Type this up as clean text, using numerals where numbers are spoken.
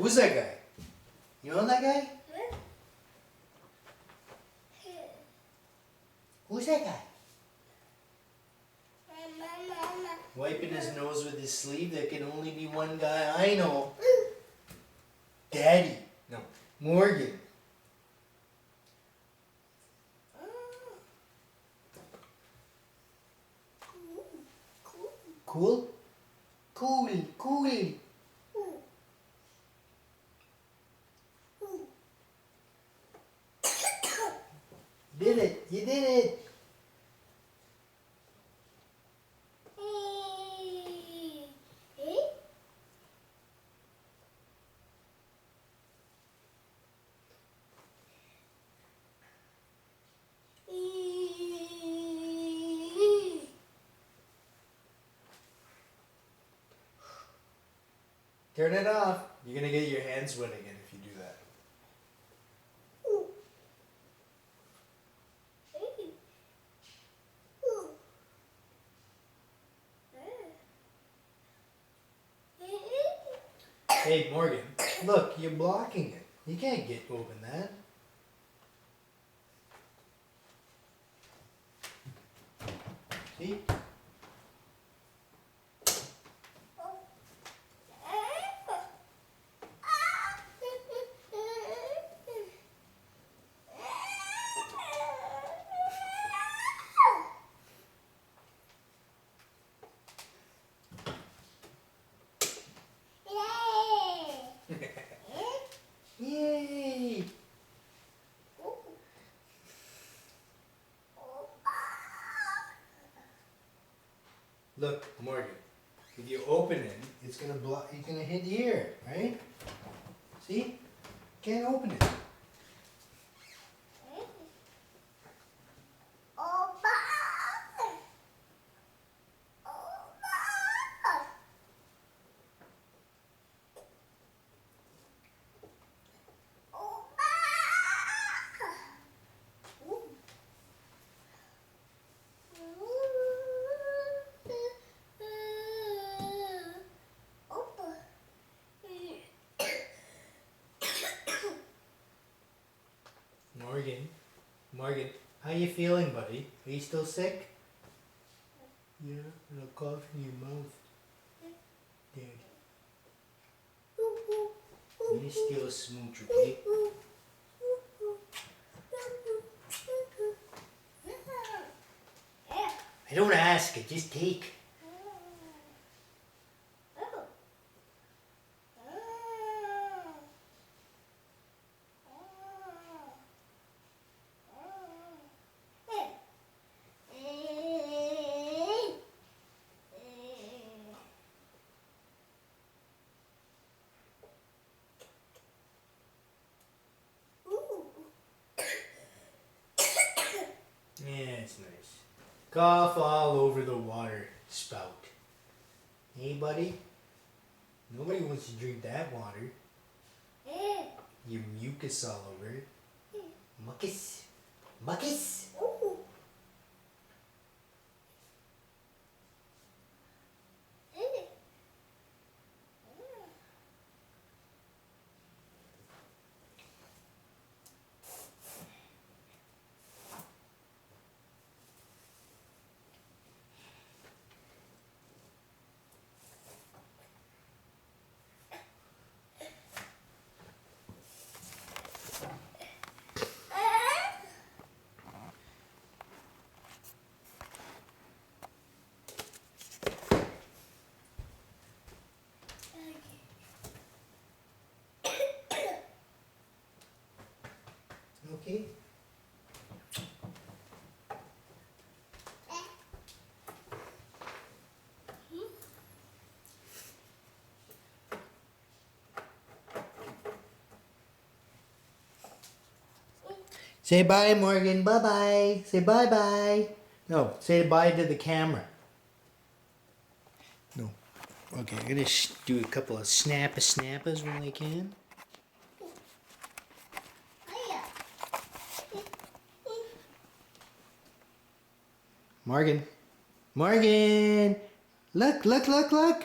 Who's that guy? You know that guy? Who's that guy? Wiping his nose with his sleeve. There can only be one guy I know. Daddy. No. Morgan. Cool? Cool. Cool. Did it. You did it. Turn it off. You're gonna get your hands wet again if you do that. Hey Morgan, look, you're blocking it. You can't get open that. See? Yay! Look, Morgan, if you open it, it's gonna block. It's gonna hit here, right? See? Can't open it. Morgan, how you feeling, buddy? Are you still sick? Yeah, and a cough in your mouth. Daddy. You still a smooch, okay? I don't ask it, just take. Yeah, it's nice. Cough all over the water spout. Hey, buddy? Nobody wants to drink that water. Your mucus all over it. Mucus. Mucus. Okay. Say bye, Morgan. Bye-bye. Say bye-bye. No, say bye to the camera. No. Okay, I'm going to do a couple of snappas when I can. Morgan. Morgan! Look, look, look, look!